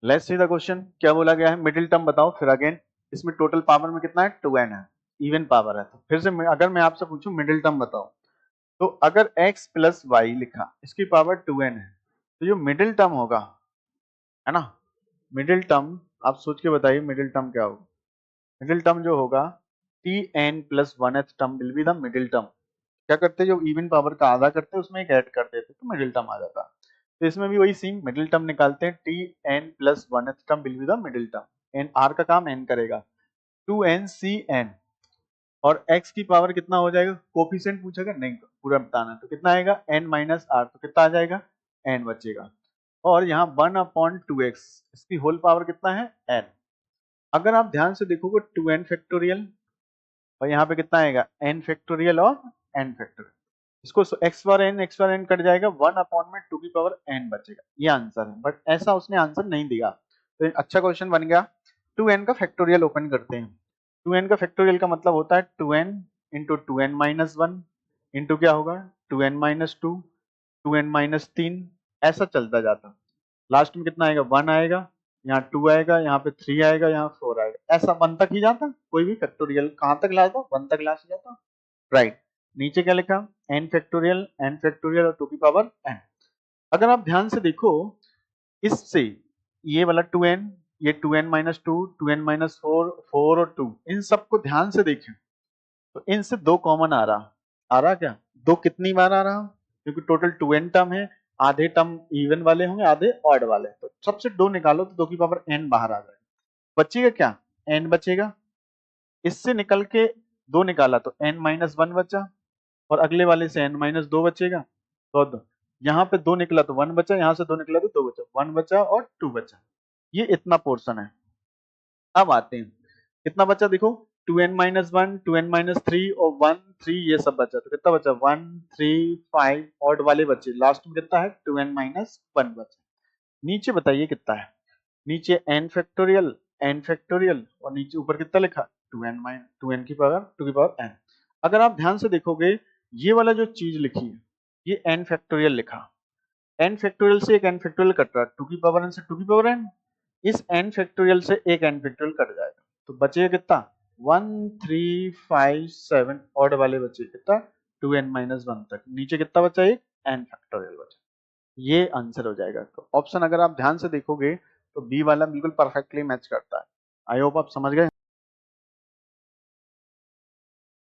Let's see the question, क्या बोला गया है, मिडिल टर्म बताओ। फिर अगेन इसमें टोटल पावर में कितना है, 2n है, इवन पावर है। तो फिर से अगर मैं आपसे पूछूं मिडिल टर्म बताओ, तो अगर x प्लस वाई लिखा, इसकी पावर 2n है, तो जो मिडिल टर्म होगा, है ना, मिडिल टर्म आप सोच के बताइए मिडिल टर्म क्या होगा। मिडिल टर्म जो होगा tn plus 1th term will be the middle term. क्या करते जो इवन पावर का आधा करते उसमें एक ऐड कर देते तो मिडिल टर्म आ जाता। तो इसमें भी वही सीन, मिडिल टर्म निकालते हैं, tn plus 1th term will be the middle term. N r का काम n करेगा, 2ncn, और x की पावर कितना हो जाएगा, कोफिशिएंट पूछेगा नहीं, पूरा बताना है, तो कितना आएगा n माइनस आर, तो कितना आ जाएगा, n बचेगा। और यहाँ 1/2x, इसकी होल पावर कितना है, n। अगर आप ध्यान से देखोगे 2n फैक्टोरियल, और यहाँ पे कितना आएगा, n फैक्टोरियल और n फैक्टोरियल, इसको x बार n कट जाएगा, 1/2 की पावर n बचेगा। ये आंसर है, बट ऐसा उसने आंसर नहीं दिया, तो अच्छा क्वेश्चन बन गया। 2n का फैक्टोरियल ओपन करते हैं। 2n का फैक्टोरियल का मतलब होता है 2n into 2n minus 1 into क्या होगा, 2n माइनस 2, 2n माइनस 3, ऐसा चलता जाता। लास्ट में कितना आएगा, 1 आएगा, यहाँ 2 आएगा, यहाँ पे 3 आएगा, यहाँ 4 आएगा, ऐसा 1 तक ही जाता। कोई भी फैक्टोरियल कहाँ तक लाता, 1 तक ला जाता, राइट। नीचे क्या लिखा, n फैक्टोरियल और 2 की पावर n। अगर आप ध्यान से देखो, इससे ये वाला 2n, ये 2n माइनस 2, 2n माइनस 4, 4 और 2, इन सबको ध्यान से देखें तो इनसे 2 कॉमन आ रहा क्या, 2 कितनी बार आ रहा, क्योंकि टोटल 2n टर्म है, आधे टर्म इवन वाले होंगे, आधे ऑड वाले, तो सबसे 2 निकालो तो 2 की पावर n बाहर आ जाएगा। बचेगा क्या, n बचेगा। इससे निकल के 2 निकाला तो n माइनस 1 बचा, और अगले वाले से n माइनस 2 बचेगा, तो यहाँ पे 2 निकला तो 1 बचा, यहाँ से 2 निकला तो 2 बचा, 1 बचा और 2 बचा। ये इतना पोर्शन है। अब आते हैं, कितना बचा देखो, 2n माइनस 1, 2n माइनस 3 और 1 3, ये सब बचा, तो कितना बचा, 1 3 5 ऑड वाले बचे, लास्ट में कितना है, 2n माइनस 1 बचा। नीचे बताइए कितना है, नीचे n फैक्टोरियल और नीचे ऊपर कितना लिखा, 2n की पावर 2 की पावर n। अगर आप ध्यान से देखोगे, ये वाला जो चीज लिखी है, ये n फैक्टोरियल लिखा, n फैक्टोरियल से एक n फैक्टोरियल कट रहा है, 2 की पावर n से 2 की पावर n, इस n फैक्टोरियल से एक n फैक्टोरियल कट जाएगा, तो बचेगा कितना, 1 3 5 7 ऑड वाले बचे कितना, 2n माइनस 1 तक, नीचे कितना बचा, एक n फैक्टोरियल बचा। ये आंसर हो जाएगा। तो ऑप्शन अगर आप ध्यान से देखोगे तो बी वाला बिल्कुल परफेक्टली मैच करता है। आई होप आप समझ गए।